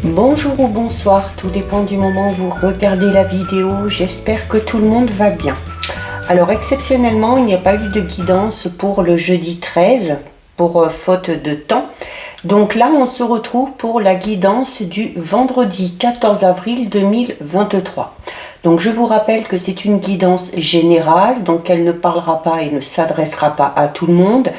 Bonjour ou bonsoir, tout dépend du moment où vous regardez la vidéo. J'espère que tout le monde va bien. Alors exceptionnellement, il n'y a pas eu de guidance pour le jeudi 13 pour faute de temps. Donc là, on se retrouve pour la guidance du vendredi 14 avril 2023. Donc je vous rappelle que c'est une guidance générale, donc elle ne parlera pas et ne s'adressera pas à tout le monde.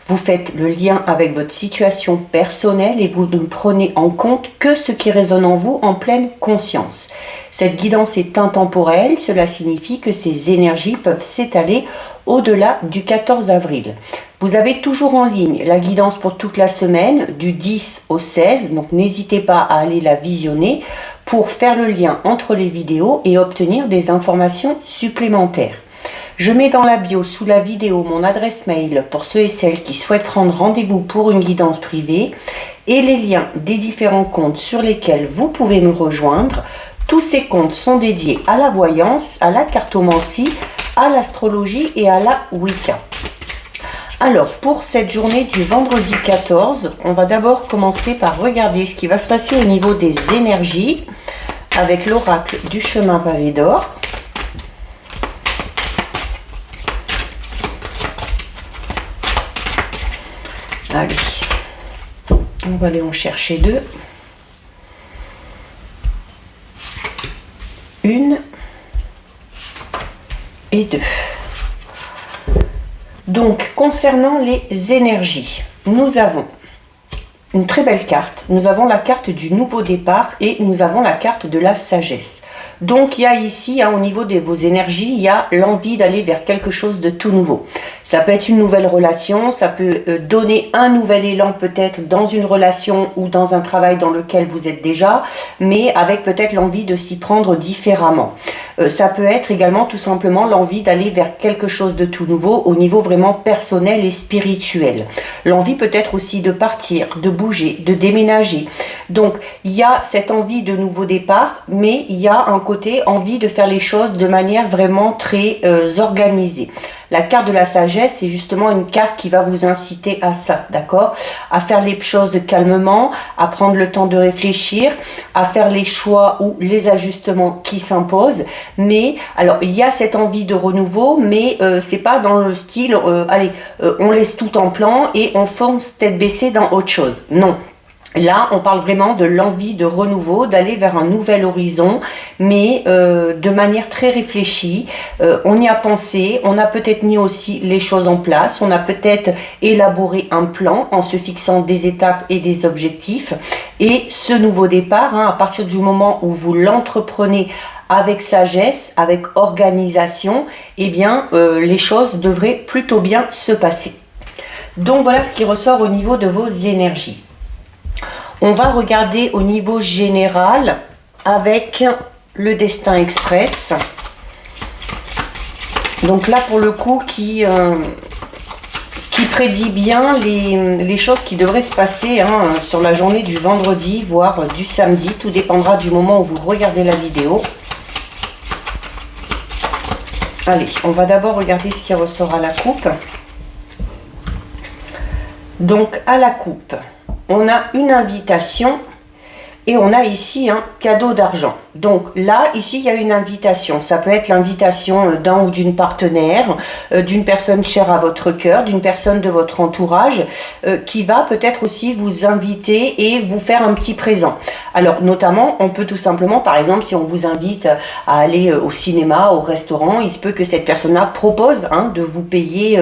Vous faites le lien avec votre situation personnelle et vous ne prenez en compte que ce qui résonne en vous en pleine conscience. Cette guidance est intemporelle, cela signifie que ces énergies peuvent s'étaler au-delà du 14 avril. Vous avez toujours en ligne la guidance pour toute la semaine, du 10 au 16, donc n'hésitez pas à aller la visionner pour faire le lien entre les vidéos et obtenir des informations supplémentaires. Je mets dans la bio sous la vidéo mon adresse mail pour ceux et celles qui souhaitent prendre rendez-vous pour une guidance privée et les liens des différents comptes sur lesquels vous pouvez me rejoindre. Tous ces comptes sont dédiés à la voyance, à la cartomancie, à l'astrologie et à la Wicca. Alors, pour cette journée du vendredi 14, on va d'abord commencer par regarder ce qui va se passer au niveau des énergies avec l'oracle du chemin pavé d'or. Allez, on va aller en chercher deux. Une et deux. Donc, concernant les énergies, nous avons une très belle carte. Nous avons la carte du nouveau départ et nous avons la carte de la sagesse. Donc, il y a ici, au niveau de vos énergies, il y a l'envie d'aller vers quelque chose de tout nouveau. Ça peut être une nouvelle relation, ça peut donner un nouvel élan peut-être dans une relation ou dans un travail dans lequel vous êtes déjà, mais avec peut-être l'envie de s'y prendre différemment. Ça peut être également tout simplement l'envie d'aller vers quelque chose de tout nouveau au niveau vraiment personnel et spirituel. L'envie peut-être aussi de partir, de bouger, de déménager. Donc il y a cette envie de nouveau départ, mais il y a un côté envie de faire les choses de manière vraiment très organisée. La carte de la sagesse, c'est justement une carte qui va vous inciter à ça, d'accord? À faire les choses calmement, à prendre le temps de réfléchir, à faire les choix ou les ajustements qui s'imposent. Mais, alors, il y a cette envie de renouveau, mais c'est pas dans le style, on laisse tout en plan et on fonce tête baissée dans autre chose. Non. Là, on parle vraiment de l'envie de renouveau, d'aller vers un nouvel horizon, mais de manière très réfléchie. On y a pensé, on a peut-être mis aussi les choses en place, on a peut-être élaboré un plan en se fixant des étapes et des objectifs. Et ce nouveau départ, à partir du moment où vous l'entreprenez avec sagesse, avec organisation, eh bien, les choses devraient plutôt bien se passer. Donc voilà ce qui ressort au niveau de vos énergies. On va regarder au niveau général avec le Destin Express. Donc là, pour le coup, qui prédit bien les choses qui devraient se passer sur la journée du vendredi, voire du samedi. Tout dépendra du moment où vous regardez la vidéo. Allez, on va d'abord regarder ce qui ressort à la coupe. Donc, à la coupe, on a une invitation et on a ici un cadeau d'argent. Donc là, ici, il y a une invitation. Ça peut être l'invitation d'un ou d'une partenaire, d'une personne chère à votre cœur, d'une personne de votre entourage, qui va peut-être aussi vous inviter et vous faire un petit présent. Alors, notamment, on peut tout simplement, par exemple, si on vous invite à aller au cinéma, au restaurant, il se peut que cette personne-là propose de vous payer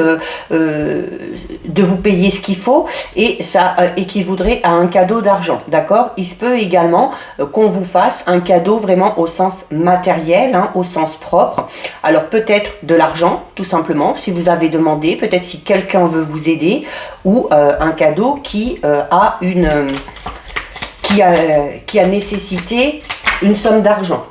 ce qu'il faut et ça équivaudrait à un cadeau d'argent, d'accord? Il se peut également qu'on vous fasse un cadeau vraiment au sens matériel, au sens propre. Alors peut-être de l'argent, tout simplement, si vous avez demandé, peut-être si quelqu'un veut vous aider, ou un cadeau qui a nécessité une somme d'argent.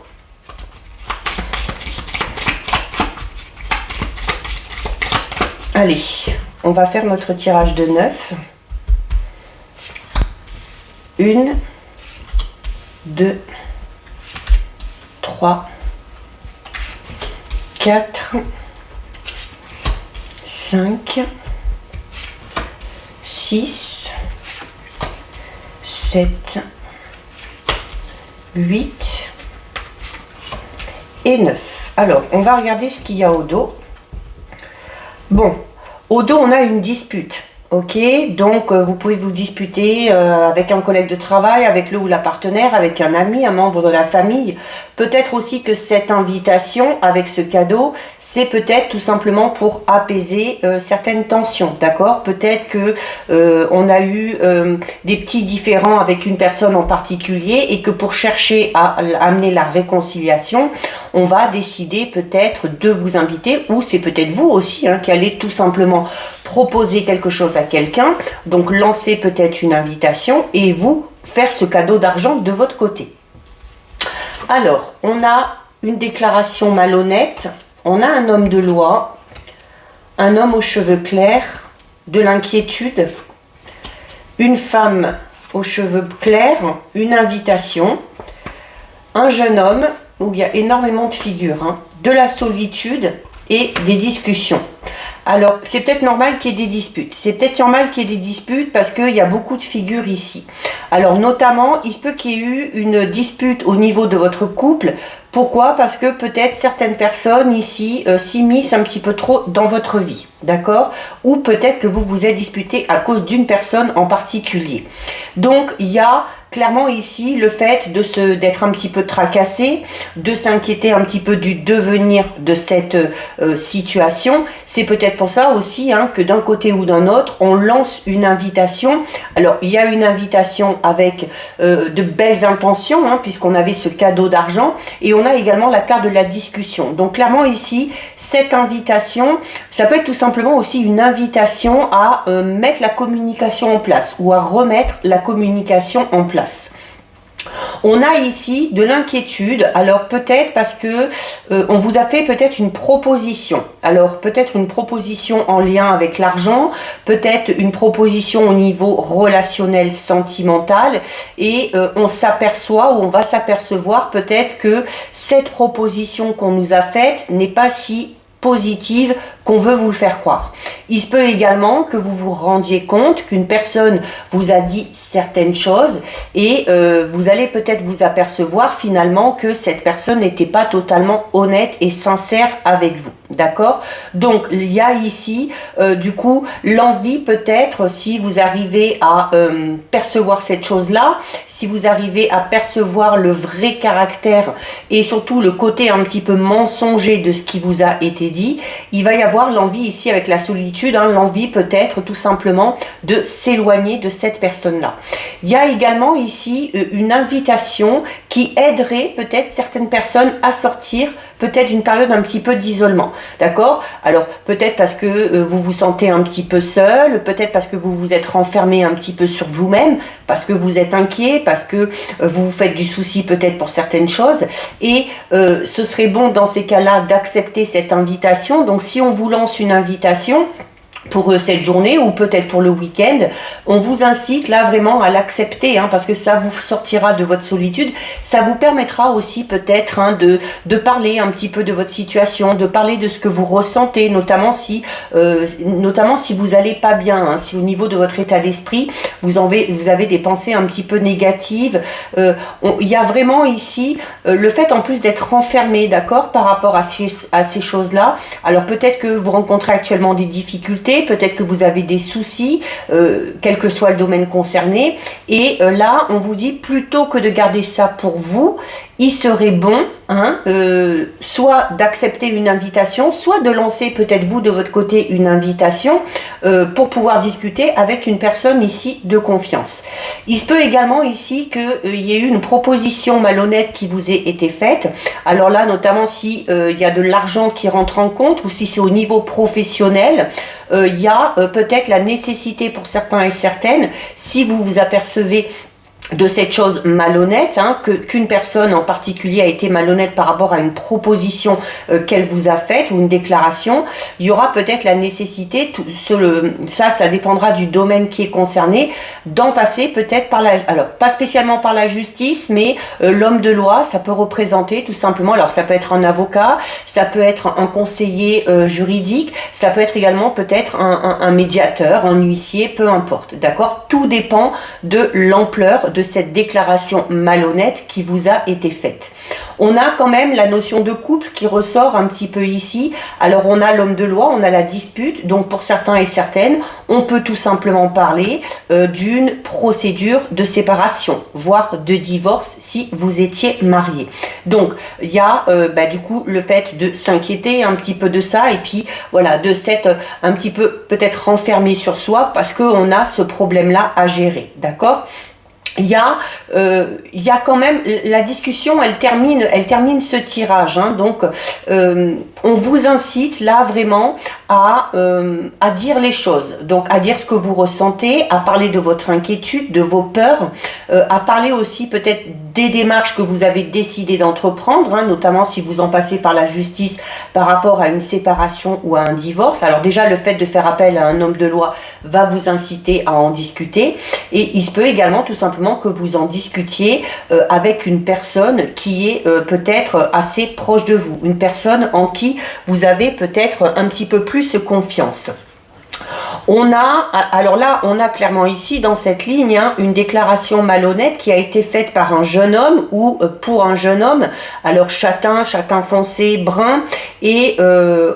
Allez, on va faire notre tirage de 9. 1, 2, 3, 4, 5, 6, 7, 8 et 9. Alors, on va regarder ce qu'il y a au dos. Bon, au dos, on a une dispute. Ok, donc vous pouvez vous disputer avec un collègue de travail, avec le ou la partenaire, avec un ami, un membre de la famille. Peut-être aussi que cette invitation avec ce cadeau, c'est peut-être tout simplement pour apaiser certaines tensions, d'accord? Peut-être que on a eu des petits différends avec une personne en particulier et que pour chercher à amener la réconciliation, on va décider peut-être de vous inviter, ou c'est peut-être vous aussi qui allez tout simplement proposer quelque chose à quelqu'un, donc lancer peut-être une invitation et vous faire ce cadeau d'argent de votre côté. Alors, on a une déclaration malhonnête, on a un homme de loi, un homme aux cheveux clairs, de l'inquiétude, une femme aux cheveux clairs, une invitation, un jeune homme où il y a énormément de figures, de la solitude et des discussions. Alors, c'est peut-être normal qu'il y ait des disputes. C'est peut-être normal qu'il y ait des disputes parce qu'il y a beaucoup de figures ici. Alors, notamment, il se peut qu'il y ait eu une dispute au niveau de votre couple. Pourquoi? Parce que peut-être certaines personnes ici s'immiscent un petit peu trop dans votre vie. D'accord? Ou peut-être que vous vous êtes disputé à cause d'une personne en particulier. Donc, il y a clairement ici le fait d'être un petit peu tracassé, de s'inquiéter un petit peu du devenir de cette situation. C'est peut-être pour ça aussi que d'un côté ou d'un autre, on lance une invitation. Alors, il y a une invitation avec de belles intentions, puisqu'on avait ce cadeau d'argent, et on a également la carte de la discussion. Donc, clairement ici, cette invitation, ça peut être tout simplement aussi une invitation à mettre la communication en place, ou à remettre la communication en place. On a ici de l'inquiétude, alors peut-être parce que on vous a fait peut-être une proposition. Alors peut-être une proposition en lien avec l'argent, peut-être une proposition au niveau relationnel, sentimental, et on s'aperçoit ou on va s'apercevoir peut-être que cette proposition qu'on nous a faite n'est pas si positive qu'on veut vous le faire croire. Il se peut également que vous vous rendiez compte qu'une personne vous a dit certaines choses et vous allez peut-être vous apercevoir finalement que cette personne n'était pas totalement honnête et sincère avec vous. D'accord? Donc, il y a ici, du coup, l'envie peut-être, si vous arrivez à percevoir cette chose-là, si vous arrivez à percevoir le vrai caractère et surtout le côté un petit peu mensonger de ce qui vous a été dit, il va y avoir l'envie ici avec la solitude, l'envie peut-être tout simplement de s'éloigner de cette personne-là. Il y a également ici une invitation qui aiderait peut-être certaines personnes à sortir peut-être d'une période un petit peu d'isolement. D'accord? Alors peut-être parce que vous vous sentez un petit peu seul, peut-être parce que vous vous êtes renfermé un petit peu sur vous-même, parce que vous êtes inquiet, parce que vous vous faites du souci peut-être pour certaines choses, et ce serait bon dans ces cas-là d'accepter cette invitation. Donc si on vous lance une invitation pour cette journée ou peut-être pour le week-end, on vous incite là vraiment à l'accepter, parce que ça vous sortira de votre solitude, ça vous permettra aussi peut-être de parler un petit peu de votre situation, de parler de ce que vous ressentez, notamment si vous allez pas bien, si au niveau de votre état d'esprit, vous avez des pensées un petit peu négatives. Il y a vraiment ici le fait en plus d'être renfermé, d'accord, par rapport à ces choses-là. Alors peut-être que vous rencontrez actuellement des difficultés, peut-être que vous avez des soucis, quel que soit le domaine concerné, et là on vous dit plutôt que de garder ça pour vous, il serait bon soit d'accepter une invitation, soit de lancer peut-être vous de votre côté une invitation pour pouvoir discuter avec une personne ici de confiance. Il se peut également ici qu'il y ait eu une proposition malhonnête qui vous ait été faite. Alors là, notamment si il y a de l'argent qui rentre en compte ou si c'est au niveau professionnel, il y a peut-être la nécessité pour certains et certaines, si vous vous apercevez de cette chose malhonnête, qu'une personne en particulier a été malhonnête par rapport à une proposition qu'elle vous a faite ou une déclaration, il y aura peut-être la nécessité, ça dépendra du domaine qui est concerné, d'en passer peut-être alors pas spécialement par la justice, mais l'homme de loi, ça peut représenter tout simplement, alors ça peut être un avocat, ça peut être un conseiller juridique, ça peut être également peut-être un médiateur, un huissier, peu importe, d'accord? Tout dépend de l'ampleur de de cette déclaration malhonnête qui vous a été faite. On a quand même la notion de couple qui ressort un petit peu ici. Alors on a l'homme de loi, on a la dispute, donc pour certains et certaines, on peut tout simplement parler d'une procédure de séparation, voire de divorce si vous étiez marié. Donc il y a du coup le fait de s'inquiéter un petit peu de ça et puis voilà, de s'être un petit peu peut-être renfermé sur soi parce qu'on a ce problème-là à gérer, d'accord ? Il y a quand même la discussion, elle termine ce tirage, hein, donc on vous incite là vraiment à dire les choses, donc à dire ce que vous ressentez, à parler de votre inquiétude, de vos peurs, à parler aussi peut-être des démarches que vous avez décidé d'entreprendre, hein, notamment si vous en passez par la justice par rapport à une séparation ou à un divorce. Alors déjà le fait de faire appel à un homme de loi va vous inciter à en discuter et il se peut également tout simplement que vous en discutiez avec une personne qui est peut-être assez proche de vous, une personne en qui vous avez peut-être un petit peu plus confiance. Alors là, on a clairement ici, dans cette ligne, hein, une déclaration malhonnête qui a été faite par un jeune homme ou pour un jeune homme, alors châtain foncé, brun, et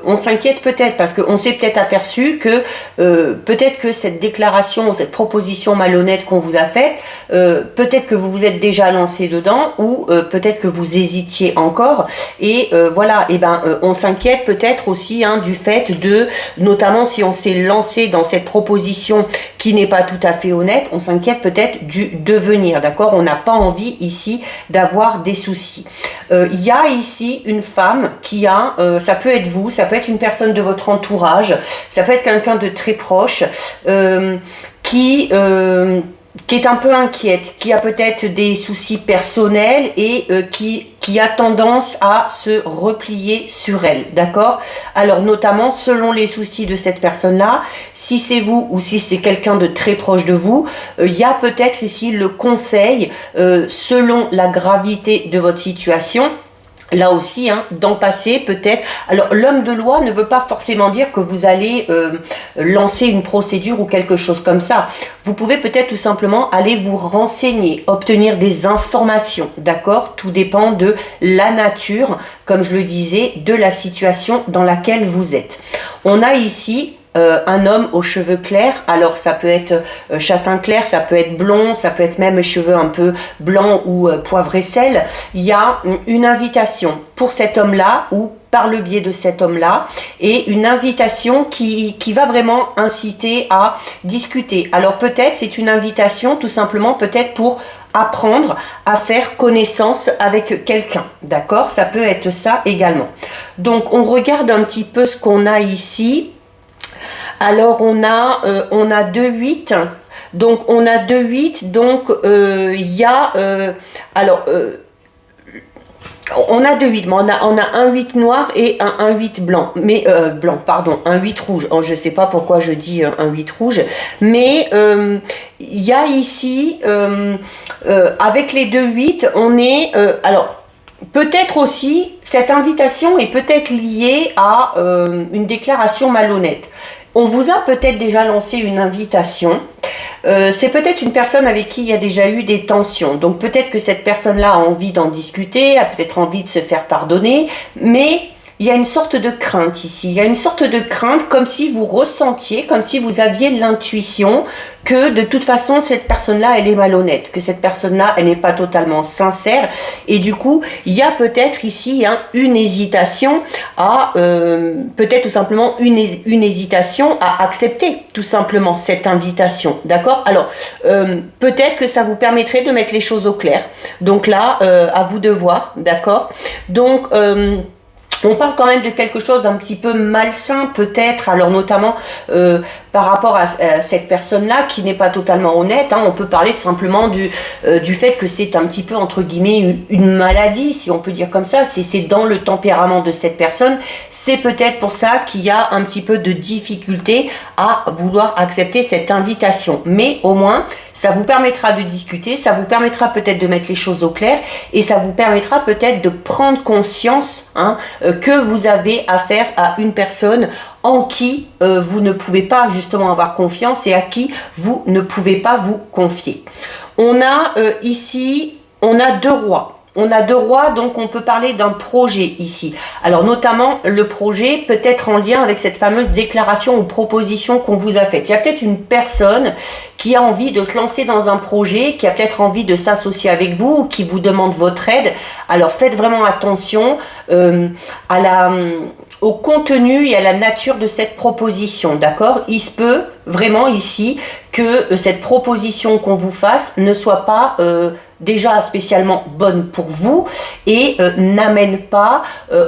on s'inquiète peut-être parce qu'on s'est peut-être aperçu que peut-être que cette déclaration, cette proposition malhonnête qu'on vous a faite, peut-être que vous vous êtes déjà lancé dedans ou peut-être que vous hésitiez encore, et voilà, et on s'inquiète peut-être aussi hein, du fait de, notamment si on s'est lancé dans cette proposition qui n'est pas tout à fait honnête, on s'inquiète peut-être du devenir, d'accord? On n'a pas envie ici d'avoir des soucis. Il y a ici une femme qui a, ça peut être vous, ça peut être une personne de votre entourage, ça peut être quelqu'un de très proche, qui est un peu inquiète, qui a peut-être des soucis personnels et qui a tendance à se replier sur elle, d'accord? Alors notamment selon les soucis de cette personne-là, si c'est vous ou si c'est quelqu'un de très proche de vous, il y a peut-être ici le conseil, selon la gravité de votre situation, là aussi, hein, d'en passer peut-être. Alors l'homme de loi ne veut pas forcément dire que vous allez lancer une procédure ou quelque chose comme ça. Vous pouvez peut-être tout simplement aller vous renseigner, obtenir des informations, d'accord? Tout dépend de la nature, comme je le disais, de la situation dans laquelle vous êtes. On a ici un homme aux cheveux clairs, alors ça peut être châtain clair, ça peut être blond, ça peut être même cheveux un peu blancs ou poivre et sel. Il y a une invitation pour cet homme-là ou par le biais de cet homme-là et une invitation qui va vraiment inciter à discuter. Alors peut-être c'est une invitation tout simplement peut-être pour apprendre à faire connaissance avec quelqu'un, d'accord? Ça peut être ça également. Donc on regarde un petit peu ce qu'on a ici. Alors on a 2-8, donc on a 2-8, donc il y a, on a 2-8, mais on a un 8 noir et un 8 blanc, mais un 8 rouge, je ne sais pas pourquoi je dis un 8 rouge, mais il y a ici, avec les 2-8, on est, peut-être aussi, cette invitation est peut-être liée à une déclaration malhonnête. On vous a peut-être déjà lancé une invitation. C'est peut-être une personne avec qui il y a déjà eu des tensions. Donc peut-être que cette personne-là a envie d'en discuter, a peut-être envie de se faire pardonner, mais il y a une sorte de crainte ici. Il y a une sorte de crainte comme si vous ressentiez, comme si vous aviez l'intuition que de toute façon cette personne-là elle est malhonnête, que cette personne-là elle n'est pas totalement sincère et du coup il y a peut-être ici une hésitation à peut-être tout simplement une hésitation à accepter tout simplement cette invitation, d'accord? Alors peut-être que ça vous permettrait de mettre les choses au clair, donc là à vous de voir, d'accord? Donc on parle quand même de quelque chose d'un petit peu malsain peut-être, alors notamment par rapport à cette personne-là qui n'est pas totalement honnête, on peut parler tout simplement du fait que c'est un petit peu entre guillemets une maladie, si on peut dire comme ça, c'est dans le tempérament de cette personne, c'est peut-être pour ça qu'il y a un petit peu de difficulté à vouloir accepter cette invitation, mais au moins ça vous permettra de discuter, ça vous permettra peut-être de mettre les choses au clair et ça vous permettra peut-être de prendre conscience que vous avez affaire à une personne en qui vous ne pouvez pas justement avoir confiance et à qui vous ne pouvez pas vous confier. On a ici, on a 2 rois. On a 2 rois, donc on peut parler d'un projet ici. Alors notamment, le projet peut être en lien avec cette fameuse déclaration ou proposition qu'on vous a faite. Il y a peut-être une personne qui a envie de se lancer dans un projet, qui a peut-être envie de s'associer avec vous, ou qui vous demande votre aide. Alors faites vraiment attention au contenu et à la nature de cette proposition, d'accord? Il se peut vraiment ici que cette proposition qu'on vous fasse ne soit pas déjà spécialement bonne pour vous et n'amène pas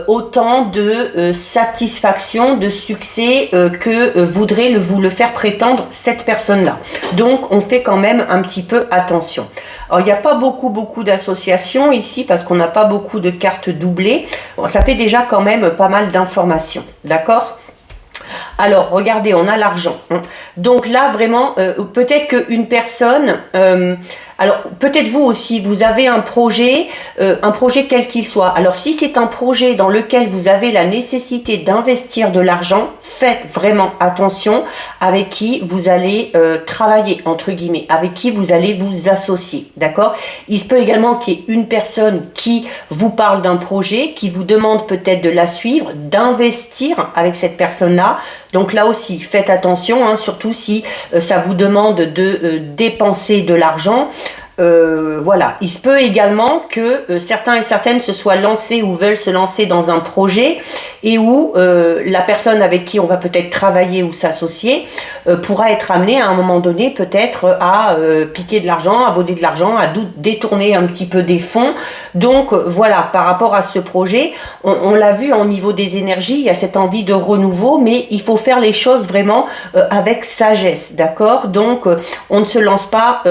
autant de satisfaction, de succès que voudrait vous le faire prétendre cette personne-là. Donc on fait quand même un petit peu attention. Alors il n'y a pas beaucoup d'associations ici parce qu'on n'a pas beaucoup de cartes doublées. Bon, ça fait déjà quand même pas mal d'informations, d'accord? Alors, regardez, on a l'argent. Donc là, vraiment, peut-être qu'une personne... alors, peut-être vous aussi, vous avez un projet quel qu'il soit. Alors, si c'est un projet dans lequel vous avez la nécessité d'investir de l'argent, faites vraiment attention avec qui vous allez travailler, entre guillemets, avec qui vous allez vous associer, d'accord? Il se peut également qu'il y ait une personne qui vous parle d'un projet, qui vous demande peut-être de la suivre, d'investir avec cette personne-là. Donc là aussi, faites attention, hein, surtout si ça vous demande de dépenser de l'argent. Voilà, il se peut également que certains et certaines se soient lancés ou veulent se lancer dans un projet et où la personne avec qui on va peut-être travailler ou s'associer pourra être amenée à un moment donné peut-être à piquer de l'argent, à voler de l'argent, à détourner un petit peu des fonds. Donc voilà, par rapport à ce projet, on l'a vu au niveau des énergies, il y a cette envie de renouveau, mais il faut faire les choses vraiment avec sagesse, d'accord? Donc on ne se lance pas...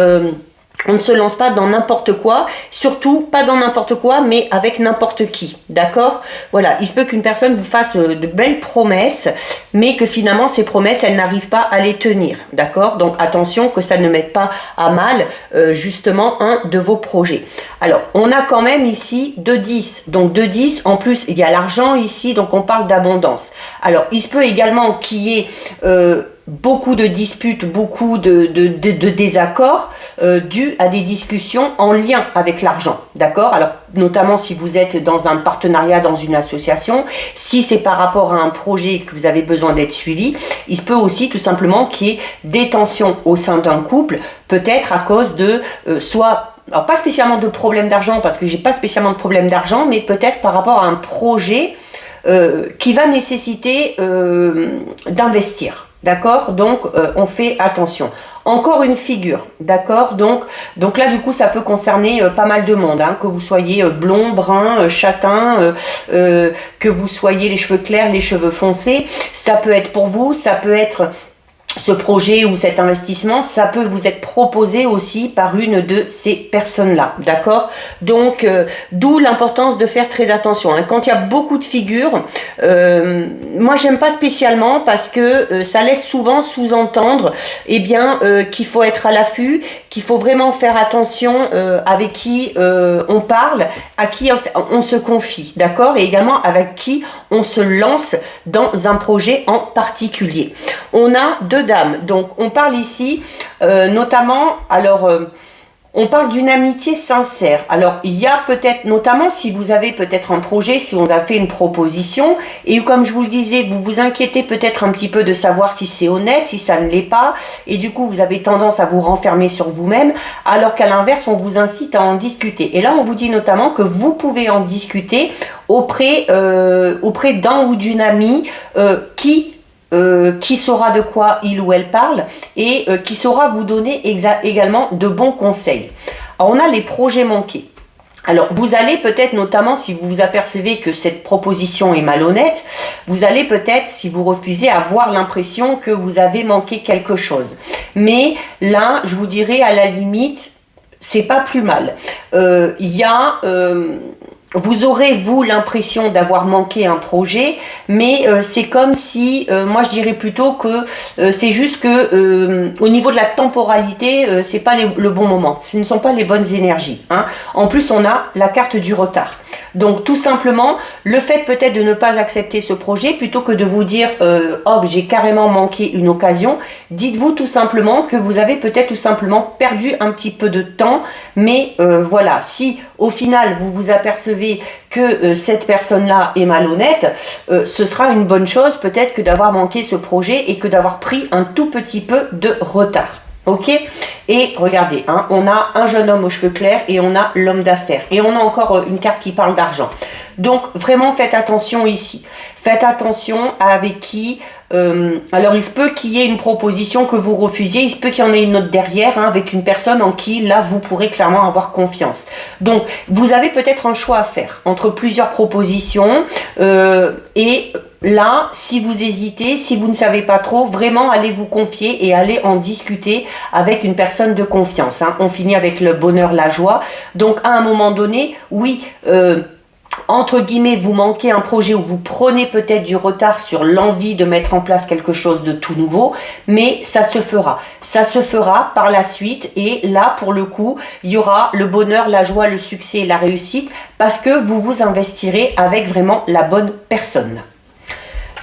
on ne se lance pas dans n'importe quoi, surtout pas dans n'importe quoi, mais avec n'importe qui, d'accord? Voilà, il se peut qu'une personne vous fasse de belles promesses, mais que finalement ces promesses, elles n'arrivent pas à les tenir, d'accord? Donc attention que ça ne mette pas à mal justement un de vos projets. Alors, on a quand même ici 2-10, donc 2-10, en plus il y a l'argent ici, donc on parle d'abondance. Alors, il se peut également qu'il y ait... beaucoup de disputes, beaucoup de désaccords dus à des discussions en lien avec l'argent, d'accord? Alors, notamment si vous êtes dans un partenariat, dans une association, si c'est par rapport à un projet que vous avez besoin d'être suivi, il se peut aussi tout simplement qu'il y ait des tensions au sein d'un couple, peut-être à cause de soit... Alors, pas spécialement de problème d'argent, parce que j'ai pas spécialement de problème d'argent, mais peut-être par rapport à un projet qui va nécessiter d'investir. D'accord? Donc, on fait attention. Encore une figure, d'accord? Donc là, du coup, ça peut concerner pas mal de monde, hein, que vous soyez blond, brun, châtain, que vous soyez les cheveux clairs, les cheveux foncés. Ça peut être pour vous, ça peut être... ce projet ou cet investissement, ça peut vous être proposé aussi par une de ces personnes-là, d'accord? Donc, d'où l'importance de faire très attention. Hein. Quand il y a beaucoup de figures, moi, j'aime pas spécialement parce que ça laisse souvent sous-entendre eh bien, qu'il faut être à l'affût, qu'il faut vraiment faire attention avec qui on parle, à qui on se confie, d'accord? Et également avec qui on se lance dans un projet en particulier. On a 2 dames, donc on parle ici notamment, alors on parle d'une amitié sincère. Alors il y a peut-être, notamment si vous avez peut-être un projet, si on vous a fait une proposition et comme je vous le disais, vous vous inquiétez peut-être un petit peu de savoir si c'est honnête, si ça ne l'est pas et du coup vous avez tendance à vous renfermer sur vous-même alors qu'à l'inverse on vous incite à en discuter. Et là on vous dit notamment que vous pouvez en discuter auprès d'un ou d'une amie qui saura de quoi il ou elle parle et qui saura vous donner également de bons conseils. Alors on a les projets manqués. Alors vous allez peut-être, notamment si vous vous apercevez que cette proposition est malhonnête, vous allez peut-être, si vous refusez, avoir l'impression que vous avez manqué quelque chose. Mais là, je vous dirais à la limite, c'est pas plus mal. Il y a... vous aurez, vous, l'impression d'avoir manqué un projet, mais c'est comme si, moi je dirais plutôt que c'est juste que au niveau de la temporalité, c'est pas le bon moment, ce ne sont pas les bonnes énergies. Hein. En plus, on a la carte du retard. Donc tout simplement, le fait peut-être de ne pas accepter ce projet, plutôt que de vous dire oh j'ai carrément manqué une occasion, dites-vous tout simplement que vous avez peut-être tout simplement perdu un petit peu de temps, mais voilà, si au final vous vous apercevez que cette personne-là est malhonnête, ce sera une bonne chose peut-être que d'avoir manqué ce projet et que d'avoir pris un tout petit peu de retard. Ok? Et regardez, hein, on a un jeune homme aux cheveux clairs et on a l'homme d'affaires. Et on a encore une carte qui parle d'argent. Donc vraiment faites attention ici. Faites attention à avec qui. Alors il se peut qu'il y ait une proposition que vous refusiez, il se peut qu'il y en ait une autre derrière, hein, avec une personne en qui là vous pourrez clairement avoir confiance. Donc vous avez peut-être un choix à faire entre plusieurs propositions et là, si vous hésitez, si vous ne savez pas trop, vraiment allez vous confier et allez en discuter avec une personne de confiance. Hein. On finit avec le bonheur, la joie. Donc à un moment donné, oui, entre guillemets, vous manquez un projet ou vous prenez peut-être du retard sur l'envie de mettre en place quelque chose de tout nouveau, mais ça se fera. Ça se fera par la suite et là, pour le coup, il y aura le bonheur, la joie, le succès et la réussite parce que vous vous investirez avec vraiment la bonne personne.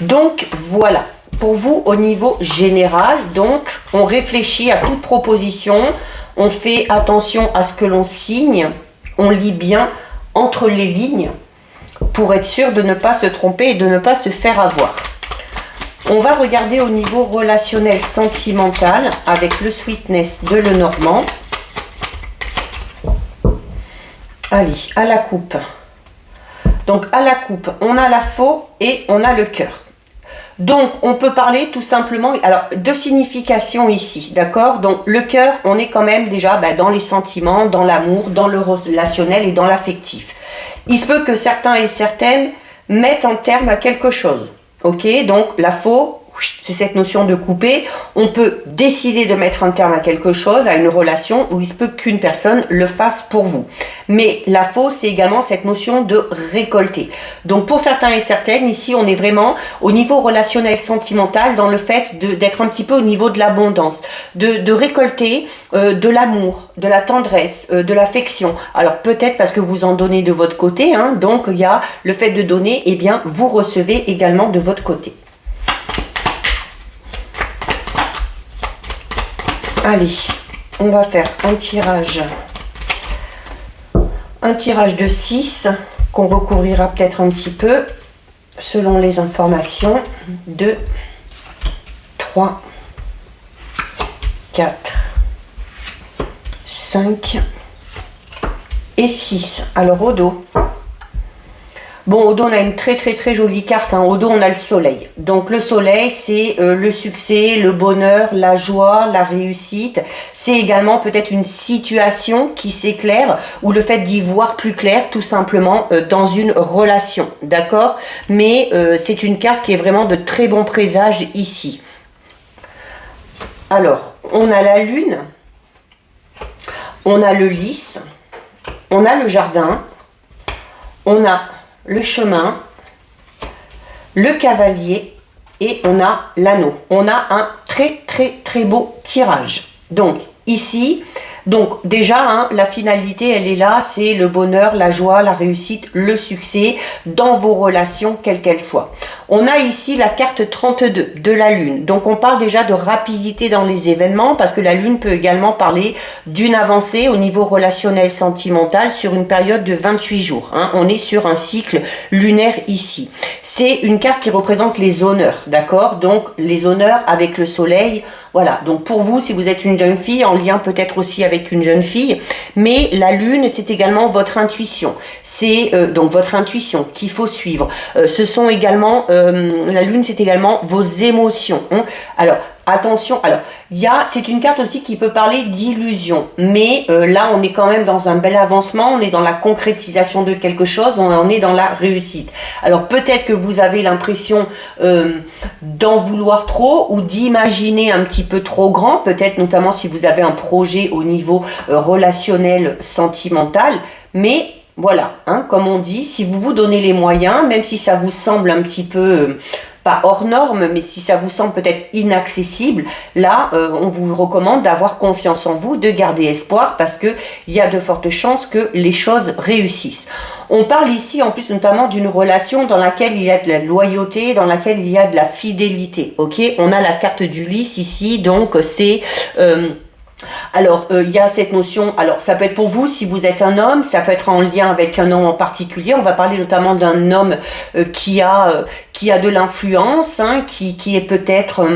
Donc voilà, pour vous au niveau général, donc on réfléchit à toute proposition, on fait attention à ce que l'on signe, on lit bien entre les lignes pour être sûr de ne pas se tromper et de ne pas se faire avoir. On va regarder au niveau relationnel sentimental avec le Sweetness de Lenormand. Allez, à la coupe. Donc à la coupe, on a la faux et on a le cœur. Donc, on peut parler tout simplement, alors, de signification ici, d'accord? Donc, le cœur, on est quand même déjà dans les sentiments, dans l'amour, dans le relationnel et dans l'affectif. Il se peut que certains et certaines mettent un terme à quelque chose, ok? Donc, la faux, c'est cette notion de couper. On peut décider de mettre un terme à quelque chose, à une relation, où il se peut qu'une personne le fasse pour vous. Mais la faux, c'est également cette notion de récolter. Donc pour certains et certaines, ici, on est vraiment au niveau relationnel sentimental, dans le fait d'être un petit peu au niveau de l'abondance, de récolter de l'amour, de la tendresse, de l'affection. Alors peut-être parce que vous en donnez de votre côté, hein, donc il y a le fait de donner, et bien vous recevez également de votre côté. Allez, on va faire un tirage de 6 qu'on recouvrira peut-être un petit peu selon les informations. 2, 3, 4, 5 et 6. Alors au dos. Bon, au dos, on a une très jolie carte. Hein. Au dos, on a le soleil. Donc, le soleil, c'est le succès, le bonheur, la joie, la réussite. C'est également peut-être une situation qui s'éclaire ou le fait d'y voir plus clair, tout simplement, dans une relation. D'accord? Mais c'est une carte qui est vraiment de très bon présage ici. Alors, on a la lune. On a le lys. On a le jardin. On a le chemin, le cavalier et on a l'anneau. On a un très beau tirage. Donc ici, donc déjà hein, la finalité elle est là, c'est le bonheur, la joie, la réussite, le succès dans vos relations quelles qu'elles soient. On a ici la carte 32 de la lune. Donc on parle déjà de rapidité dans les événements parce que la lune peut également parler d'une avancée au niveau relationnel sentimental sur une période de 28 jours. Hein. On est sur un cycle lunaire ici. C'est une carte qui représente les honneurs, d'accord? Donc les honneurs avec le soleil. Voilà, donc pour vous, si vous êtes une jeune fille, en lien peut-être aussi avec une jeune fille, mais la lune, c'est également votre intuition. C'est donc votre intuition qu'il faut suivre. Ce sont également, la lune, c'est également vos émotions. Hein. Alors, attention, alors, c'est une carte aussi qui peut parler d'illusion, mais là, on est quand même dans un bel avancement, on est dans la concrétisation de quelque chose, on est dans la réussite. Alors, peut-être que vous avez l'impression d'en vouloir trop ou d'imaginer un petit peu trop grand, peut-être notamment si vous avez un projet au niveau relationnel, sentimental, mais Voilà, hein, comme on dit, si vous vous donnez les moyens, même si ça vous semble un petit peu, pas hors norme, mais si ça vous semble peut-être inaccessible, là, on vous recommande d'avoir confiance en vous, de garder espoir, parce qu'il y a de fortes chances que les choses réussissent. On parle ici en plus notamment d'une relation dans laquelle il y a de la loyauté, dans laquelle il y a de la fidélité. Ok, on a la carte d'Ulysse ici, donc c'est... alors, il y a cette notion, alors ça peut être pour vous si vous êtes un homme, ça peut être en lien avec un homme en particulier. On va parler notamment d'un homme qui a de l'influence, hein, qui est peut-être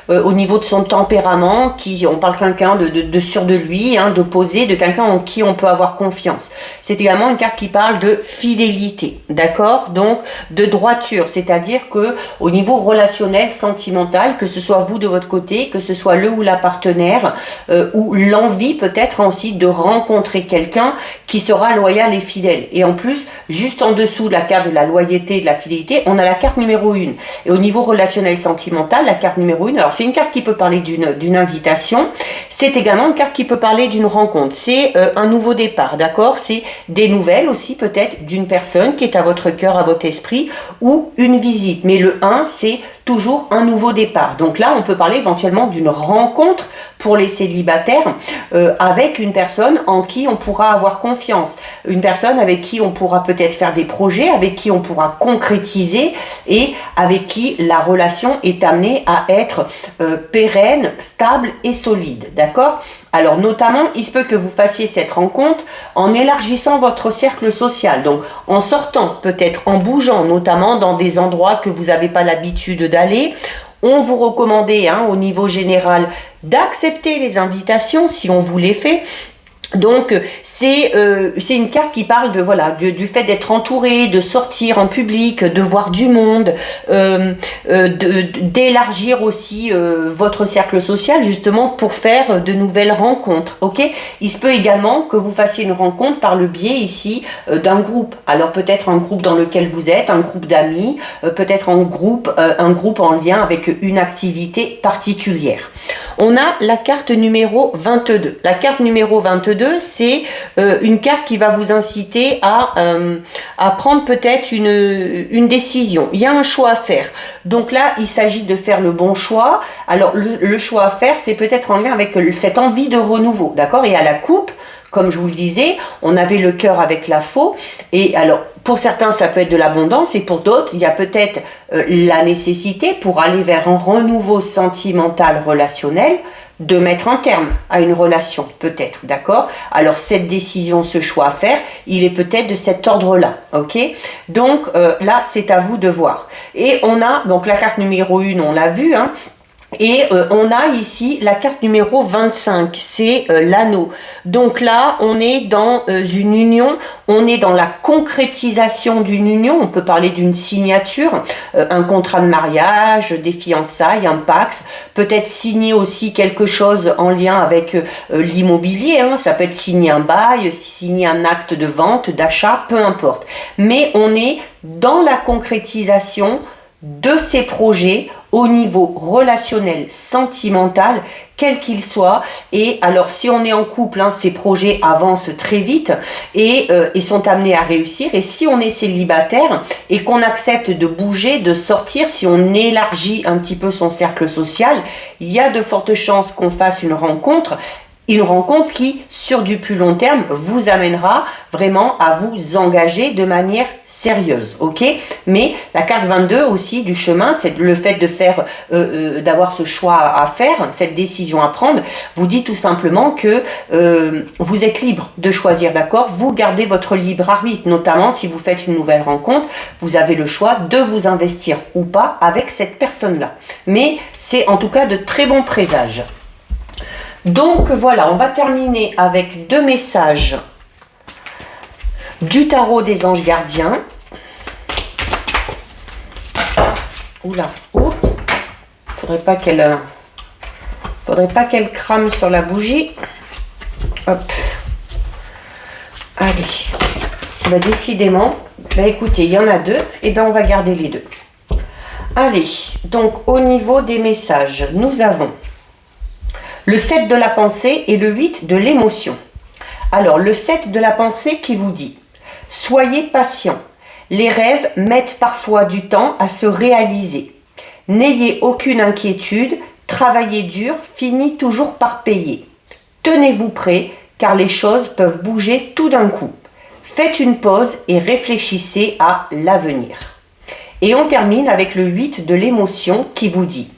au niveau de son tempérament, on parle quelqu'un de sûr de lui, hein, d'opposé, de quelqu'un en qui on peut avoir confiance. C'est également une carte qui parle de fidélité, d'accord? Donc, de droiture, c'est-à-dire que au niveau relationnel, sentimental, que ce soit vous de votre côté, que ce soit le ou la partenaire, ou l'envie peut-être aussi de rencontrer quelqu'un qui sera loyal et fidèle. Et en plus, juste en dessous de la carte de la loyauté et de la fidélité, on a la carte numéro 1. Et au niveau relationnel sentimental, la carte numéro 1, alors c'est une carte qui peut parler d'une invitation, c'est également une carte qui peut parler d'une rencontre. C'est un nouveau départ, d'accord? C'est des nouvelles aussi peut-être d'une personne qui est à votre cœur, à votre esprit, ou une visite. Mais le 1, c'est toujours un nouveau départ. Donc là, on peut parler éventuellement d'une rencontre pour les célibataires avec une personne en qui on pourra avoir confiance, une personne avec qui on pourra peut-être faire des projets, avec qui on pourra concrétiser et avec qui la relation est amenée à être pérenne, stable et solide, d'accord? Alors notamment, il se peut que vous fassiez cette rencontre en élargissant votre cercle social, donc en sortant peut-être, en bougeant notamment dans des endroits que vous n'avez pas l'habitude d'aller. On vous recommandait au niveau général d'accepter les invitations si on vous les fait. Donc c'est une carte qui parle de du fait d'être entouré, de sortir en public, de voir du monde, d'élargir aussi votre cercle social justement pour faire de nouvelles rencontres. Ok, il se peut également que vous fassiez une rencontre par le biais ici d'un groupe. Alors peut-être un groupe dans lequel vous êtes, un groupe d'amis, peut-être un groupe en lien avec une activité particulière. On a la carte numéro 22. La carte numéro 22, c'est une carte qui va vous inciter à prendre peut-être une décision. Il y a un choix à faire. Donc là, il s'agit de faire le bon choix. Alors, le choix à faire, c'est peut-être en lien avec cette envie de renouveau. D'accord? Et à la coupe, comme je vous le disais, on avait le cœur avec la faux. Et alors, pour certains, ça peut être de l'abondance. Et pour d'autres, il y a peut-être la nécessité pour aller vers un renouveau sentimental relationnel de mettre un terme à une relation, peut-être, d'accord? Alors, cette décision, ce choix à faire, il est peut-être de cet ordre-là, ok? Donc, là, c'est à vous de voir. Et on a, donc la carte numéro 1, on l'a vu, hein. Et on a ici la carte numéro 25, c'est l'anneau. Donc là, on est dans une union, on est dans la concrétisation d'une union, on peut parler d'une signature, un contrat de mariage, des fiançailles, un pax, peut-être signer aussi quelque chose en lien avec l'immobilier, hein, ça peut être signer un bail, signer un acte de vente, d'achat, peu importe. Mais on est dans la concrétisation de ces projets au niveau relationnel, sentimental, quel qu'il soit. Et alors, si on est en couple, hein, ces projets avancent très vite et sont amenés à réussir. Et si on est célibataire et qu'on accepte de bouger, de sortir, si on élargit un petit peu son cercle social, il y a de fortes chances qu'on fasse une rencontre qui, sur du plus long terme, vous amènera vraiment à vous engager de manière sérieuse, ok? Mais la carte 22 aussi du chemin, c'est le fait de faire, d'avoir ce choix à faire, cette décision à prendre, vous dit tout simplement que vous êtes libre de choisir, d'accord? Vous gardez votre libre arbitre, notamment si vous faites une nouvelle rencontre, vous avez le choix de vous investir ou pas avec cette personne-là. Mais c'est en tout cas de très bons présages. Donc voilà, on va terminer avec 2 messages du tarot des anges gardiens. Oula, oh, faudrait pas qu'elle crame sur la bougie. Hop. Allez. Bah, décidément, écoutez, il y en a 2, et ben on va garder les 2. Allez, donc au niveau des messages, nous avons le 7 de la pensée et le 8 de l'émotion. Alors, le 7 de la pensée qui vous dit Soyez patient. Les rêves mettent parfois du temps à se réaliser. N'ayez aucune inquiétude, travaillez dur finit toujours par payer. Tenez-vous prêt, car les choses peuvent bouger tout d'un coup. Faites une pause et réfléchissez à l'avenir. Et on termine avec le 8 de l'émotion qui vous dit: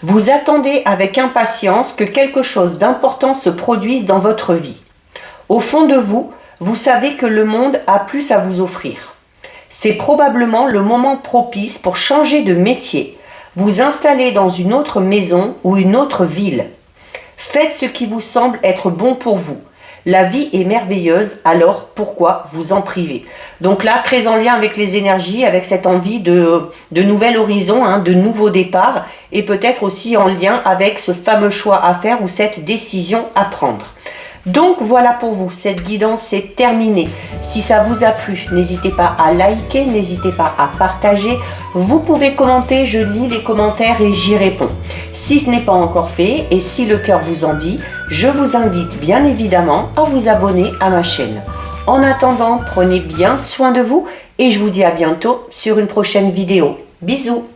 vous attendez avec impatience que quelque chose d'important se produise dans votre vie. Au fond de vous, vous savez que le monde a plus à vous offrir. C'est probablement le moment propice pour changer de métier, vous installer dans une autre maison ou une autre ville. Faites ce qui vous semble être bon pour vous. La vie est merveilleuse, alors pourquoi vous en priver? Donc là, très en lien avec les énergies, avec cette envie de nouvel horizon, de nouveau départ, et peut-être aussi en lien avec ce fameux choix à faire ou cette décision à prendre. Donc voilà pour vous, cette guidance est terminée. Si ça vous a plu, n'hésitez pas à liker, n'hésitez pas à partager. Vous pouvez commenter, je lis les commentaires et j'y réponds. Si ce n'est pas encore fait et si le cœur vous en dit, je vous invite bien évidemment à vous abonner à ma chaîne. En attendant, prenez bien soin de vous et je vous dis à bientôt sur une prochaine vidéo. Bisous!